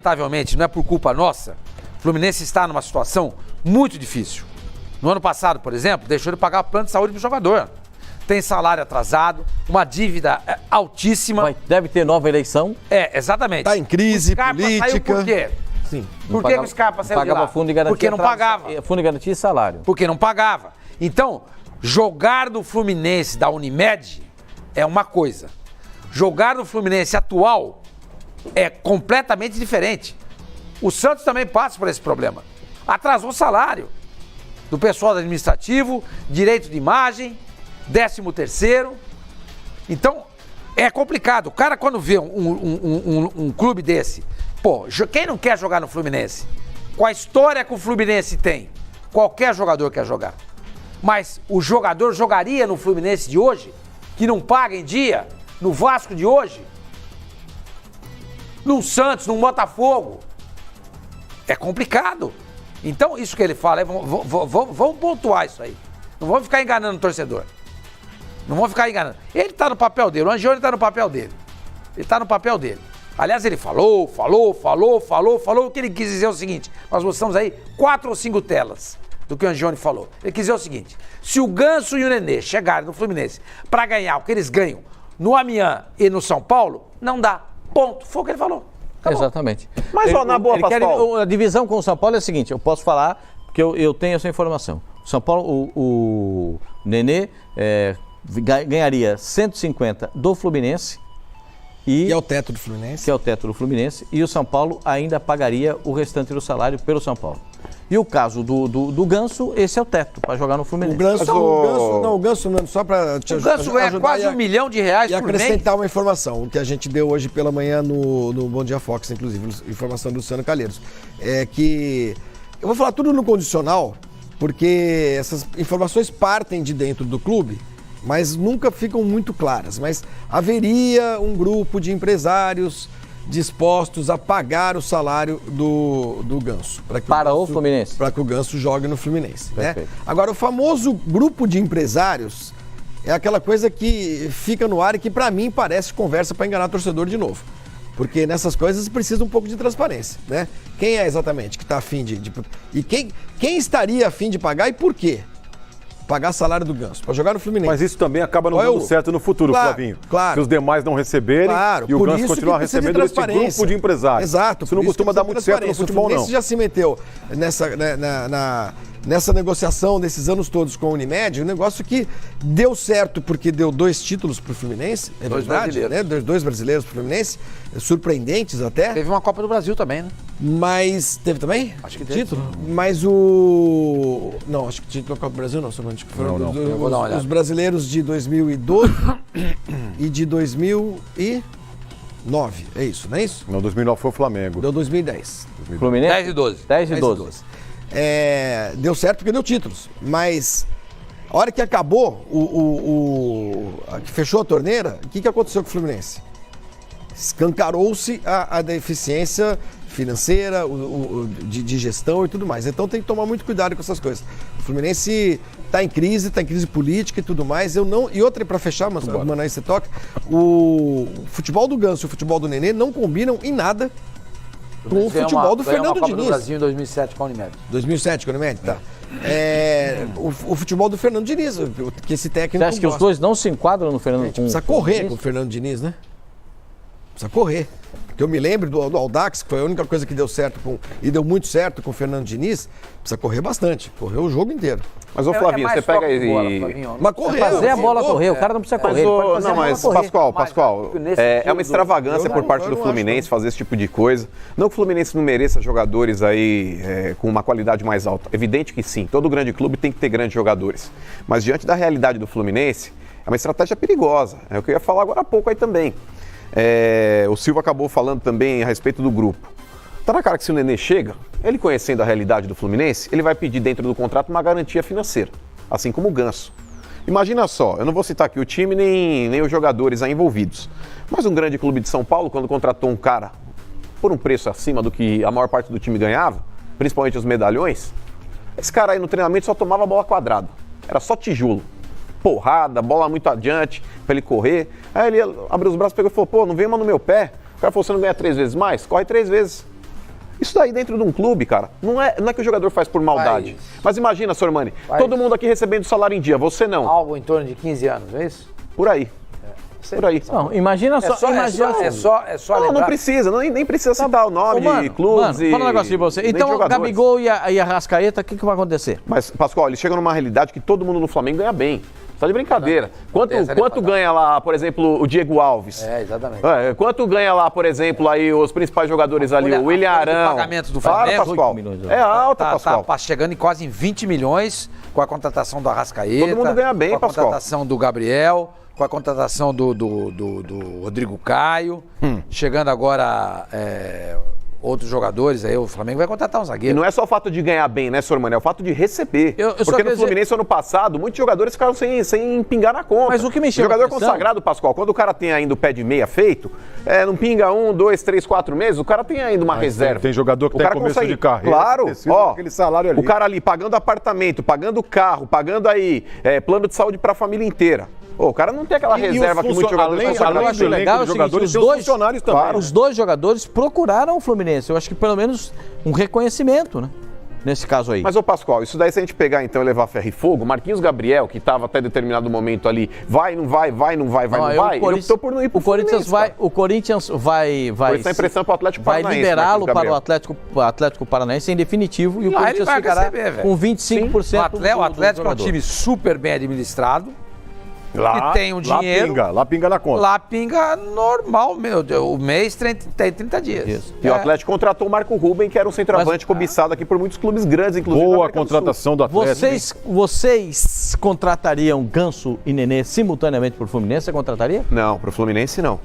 lamentavelmente, não é por culpa nossa, o Fluminense está numa situação muito difícil. No ano passado, por exemplo, deixou de pagar plano de saúde pro jogador. Tem salário atrasado, uma dívida altíssima. Deve ter nova eleição. Exatamente. Está em crise política. Saiu por quê? Sim. Por que o Scarpa saiu de lá? Pagava fundo de garantia. Porque não pagava. Fundo de garantia e salário. Porque não pagava. Então, jogar no Fluminense da Unimed é uma coisa. Jogar no Fluminense atual é completamente diferente. O Santos também passa por esse problema. Atrasou o salário do pessoal administrativo, direito de imagem, 13º. Então, é complicado. O cara, quando vê um clube desse, quem não quer jogar no Fluminense? Com a história que o Fluminense tem, qualquer jogador quer jogar. Mas o jogador jogaria no Fluminense de hoje, que não paga em dia, no Vasco de hoje, no Santos, no Botafogo. É complicado. Então, isso que ele fala, vamos pontuar isso aí. Não vamos ficar enganando o torcedor. Não vamos ficar enganando. Ele está no papel dele, o Angione está no papel dele. Ele está no papel dele. Aliás, ele falou. O que ele quis dizer é o seguinte, nós mostramos aí 4 ou 5 telas do que o Angione falou. Ele quis dizer o seguinte, se o Ganso e o Nenê chegarem no Fluminense para ganhar o que eles ganham no Amiens e no São Paulo, não dá. Ponto. Foi o que ele falou. Acabou. Exatamente. Mas, na boa, Pascoal... A divisão com o São Paulo é a seguinte, eu posso falar, porque eu tenho essa informação. O São Paulo, o Nenê ganharia 150 do Fluminense. Que é o teto do Fluminense. Que é o teto do Fluminense. E o São Paulo ainda pagaria o restante do salário pelo São Paulo. E o caso do Ganso, esse é o teto para jogar no Fluminense. O Ganso, só para te ajudar. O Ganso ganha quase R$1 milhão por mês. E acrescentar uma informação, que a gente deu hoje pela manhã no Bom Dia Fox, inclusive, informação do Luciano Calheiros. É que eu vou falar tudo no condicional, porque essas informações partem de dentro do clube, mas nunca ficam muito claras. Mas haveria um grupo de empresários dispostos a pagar o salário do Ganso. Para o Fluminense. Para que o Ganso jogue no Fluminense. Né? Agora, o famoso grupo de empresários é aquela coisa que fica no ar e que, para mim, parece conversa para enganar o torcedor de novo. Porque nessas coisas precisa um pouco de transparência, né? Quem é exatamente que está afim de... E quem estaria afim de pagar e por quê? Pagar salário do Ganso, para jogar no Fluminense. Mas isso também acaba não dando certo no futuro, Flavinho. Claro. Se os demais não receberem e o Ganso continuar recebendo desse grupo de empresários. Exato. Isso não costuma dar muito certo no futebol, não. O Fluminense já se meteu nessa negociação desses anos todos com a Unimed, um negócio que deu certo porque deu 2 títulos para o Fluminense, é verdade, né? 2 brasileiros para o Fluminense, surpreendentes até. Teve uma Copa do Brasil também, né? Mas teve também? Acho que teve. Título? Mas o... Não, acho que título da Copa do Brasil não, somente que foram os brasileiros de 2012 e de 2009, é isso, não é isso? Não, 2009 foi o Flamengo. Deu 2010. Fluminense? 10 e 12. 10 e 12. Deu certo porque deu títulos, mas a hora que acabou, que fechou a torneira, o que aconteceu com o Fluminense? Escancarou-se a deficiência financeira, de gestão e tudo mais. Então tem que tomar muito cuidado com essas coisas. O Fluminense está em crise política e tudo mais. E outra, para fechar, Manoel, você toca, o futebol do Ganso e o futebol do Nenê não combinam em nada com o futebol do Fernando Diniz. Copa do Brasil em 2007 com a Unimed. 2007 com a Unimed, tá. O futebol do Fernando Diniz, que esse técnico... Você acha que os dois não se enquadram no Fernando Diniz? Precisa correr com o Fernando Diniz, né? Precisa correr. Porque eu me lembro do Audax, que foi a única coisa que deu certo e deu muito certo com o Fernando Diniz, precisa correr bastante. Correu o jogo inteiro. Mas, ô Flavinho, você pega aí... Mas correu. Fazer a bola correr, o cara não precisa correr. Mas Pascoal, é uma extravagância por parte do Fluminense fazer esse tipo de coisa. Não que o Fluminense não mereça jogadores aí com uma qualidade mais alta. Evidente que sim, todo grande clube tem que ter grandes jogadores. Mas diante da realidade do Fluminense, é uma estratégia perigosa. É o que eu ia falar agora há pouco aí também. O Silva acabou falando também a respeito do grupo. Tá na cara que se o Nenê chega, ele conhecendo a realidade do Fluminense, ele vai pedir dentro do contrato uma garantia financeira, assim como o Ganso. Imagina só, eu não vou citar aqui o time nem os jogadores aí envolvidos, mas um grande clube de São Paulo, quando contratou um cara por um preço acima do que a maior parte do time ganhava, principalmente os medalhões, esse cara aí no treinamento só tomava bola quadrada, era só tijolo. Porrada, bola muito adiante pra ele correr. Aí ele abriu os braços, pegou e falou, não vem uma no meu pé. O cara falou, você não ganha 3 vezes mais? Corre 3 vezes. Isso daí dentro de um clube, cara, não é que o jogador faz por maldade. Mas imagina, Sormani, todo mundo aqui recebendo salário em dia, você não. Algo em torno de 15 anos, não é isso? Por aí. Por aí. Não, imagina só. É só não precisa, nem precisa citar o nome de clubes fala um negócio pra você. Então, o Gabigol e a Arrascaeta, o que vai acontecer? Mas, Pascoal, eles chegam numa realidade que todo mundo no Flamengo ganha bem. Tá de brincadeira. Quanto ganha lá, por exemplo, o Diego Alves? Exatamente. Quanto ganha lá, por exemplo, aí os principais jogadores ali, o William Arão? O pagamento do Flamengo, Pascoal. É alta, Pascoal. Tá chegando em quase 20 milhões com a contratação do Arrascaeta. Todo mundo ganha bem, com a Pascoal. Contratação do Gabriel, com a contratação do Rodrigo Caio. Chegando agora outros jogadores aí, o Flamengo vai contratar um zagueiro. E não é só o fato de ganhar bem, né, Sormani? É o fato de receber. Porque no Fluminense, ano passado, muitos jogadores ficaram sem pingar na conta. Mas o que me chama jogador consagrado, Pascoal, quando o cara tem ainda o pé de meia feito, não pinga 1, 2, 3, 4 meses, o cara tem ainda uma reserva. Tem jogador que tem começo de carreira. Claro, aquele salário ali. O cara ali pagando apartamento, pagando carro, pagando aí plano de saúde para a família inteira. O cara não tem aquela reserva que muitos jogadores além do elenco legal, dos jogadores, os funcionários também. Claro, os dois jogadores procuraram o Fluminense. Eu acho que pelo menos um reconhecimento, né? Nesse caso aí. Mas, ô Pascoal, isso daí se a gente pegar então e levar ferro e fogo, Marquinhos Gabriel, que estava até determinado momento ali, não vai, ele optou por não ir pro Fluminense. O Corinthians vai essa impressão pro Atlético Paranaense. Vai liberá-lo para o Atlético Paranaense em definitivo e o Corinthians ficará com 25%. O Atlético é um time super bem administrado. Lá, que tem um dinheiro. Lá pinga na conta. Lá pinga normal, o mês tem 30 dias. Isso. E o Atlético contratou o Marco Ruben, que era um centroavante cobiçado aqui por muitos clubes grandes, inclusive. Boa contratação do Atlético. Vocês contratariam Ganso e Nenê simultaneamente pro Fluminense? Você contrataria? Não, pro Fluminense não.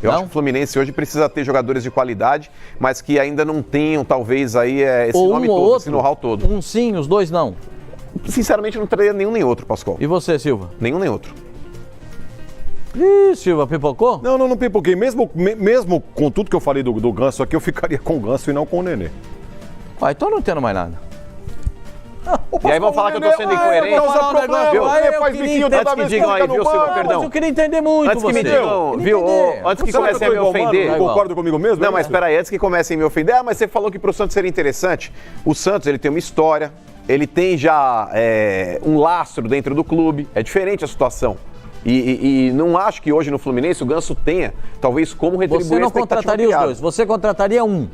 Eu acho que o Fluminense hoje precisa ter jogadores de qualidade, mas que ainda não tenham, talvez, aí esse nome todo, esse know-how todo. Um sim, os dois não. Sinceramente, não traria nenhum nem outro, Pascoal. E você, Silva? Nenhum nem outro. Ih, Silva, pipocou? Não pipoquei. Mesmo com tudo que eu falei do Ganso aqui, eu ficaria com o Ganso e não com o Nenê. Então não entendo mais nada. E aí vão falar que eu tô sendo incoerente. Faz biquinho toda vez que digam aí, viu, Silva, perdão. Mas eu queria entender muito antes que me digam, viu, antes que comecem a me ofender. Concorda comigo mesmo? Não, mas espera aí, antes que comecem a me ofender, mas você falou que pro Santos seria interessante. O Santos, ele tem uma história, ele tem já um lastro dentro do clube, é diferente a situação. E não acho que hoje no Fluminense o Ganso tenha, talvez, como retribuir Você não contrataria os dois, você contrataria um.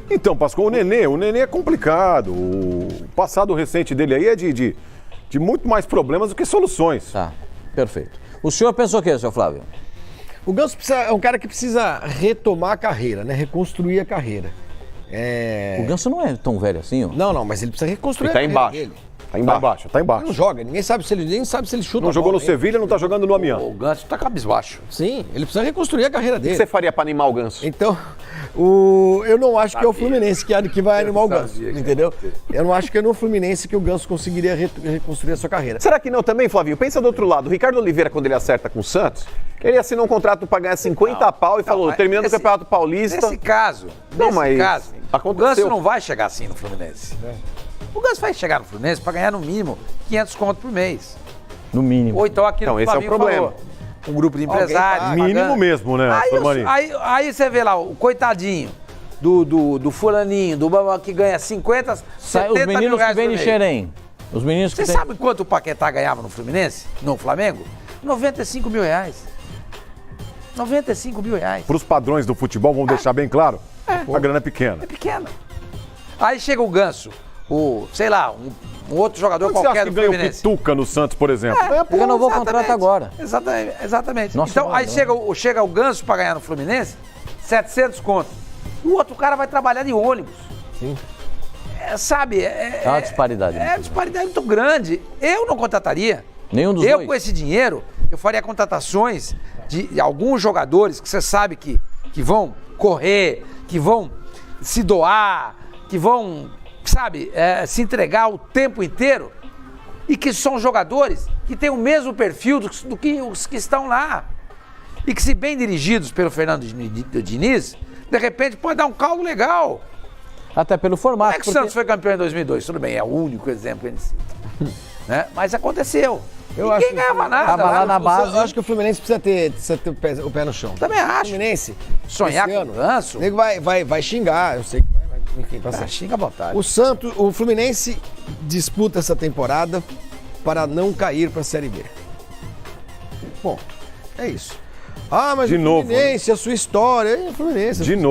Então, Pascoal, o Nenê é complicado. O passado recente dele aí é de muito mais problemas do que soluções. Tá, perfeito. O senhor pensou o quê, seu Flávio? O Ganso é um cara que precisa retomar a carreira, né? Reconstruir a carreira. O Ganso não é tão velho assim, ó. Não, mas ele precisa reconstruir a carreira dele. Tá embaixo. Ele não joga, ninguém sabe se ele chuta. Não jogou no Sevilha, não tá jogando no Amiens. O Ganso tá cabisbaixo. Sim, ele precisa reconstruir a carreira dele. O que você faria para animar o Ganso? Então, eu não acho que é o Fluminense que vai animar o Ganso, entendeu? Eu não acho que é no Fluminense que o Ganso conseguiria reconstruir a sua carreira. Será que não também, Flavinho? Pensa do outro lado. O Ricardo Oliveira, quando ele acerta com o Santos, ele assinou um contrato para ganhar 50 pau e falou, terminando o Campeonato Paulista... Nesse caso, o Ganso não vai chegar assim no Fluminense. O Ganso vai chegar no Fluminense para ganhar no mínimo 500 conto por mês. No mínimo. Ou então aqui no esse é o problema. Falou, um grupo de empresários. Mínimo mesmo, né? Aí você vê lá o coitadinho do fulaninho, do Bamba que ganha 50, 70 mil reais por mês. Os meninos que vêm de Xerém. Os meninos que Você sabe quanto o Paquetá ganhava no Fluminense? No Flamengo? 95 mil reais. 95 mil reais. Para os padrões do futebol, vamos deixar bem claro, a grana é pequena. É pequena. Aí chega o Ganso, um outro jogador qualquer do Fluminense. Você acha que ganha o Pituca no Santos, por exemplo? Eu não vou contratar agora. Exatamente. Nossa, então, aí chega o Ganso para ganhar no Fluminense, 700 conto. O outro cara vai trabalhar de ônibus. Sim. É uma disparidade. É uma disparidade muito grande. Eu não contrataria. Nenhum dos dois. Com esse dinheiro, eu faria contratações de alguns jogadores que você sabe que vão correr, que vão se doar, que vão, se entregar o tempo inteiro e que são jogadores que têm o mesmo perfil do que os que estão lá. E que, se bem dirigidos pelo Fernando Diniz, de repente pode dar um caldo legal. Até pelo formato. Como é que o Santos foi campeão em 2002? Tudo bem, é o único exemplo que a gente cita. Né? Mas aconteceu. Ninguém ganhava nada. Tava lá na base. Eu acho que o Fluminense precisa ter o pé no chão. Também acho. O Fluminense, sonhar com o Ganso. O nego vai xingar, eu sei que vai. Enfim, tá certo. Xinga à vontade. O Fluminense disputa essa temporada para não cair para a Série B. Bom, é isso. Ah, mas De o novo, Fluminense, a sua história. É o Fluminense. De novo.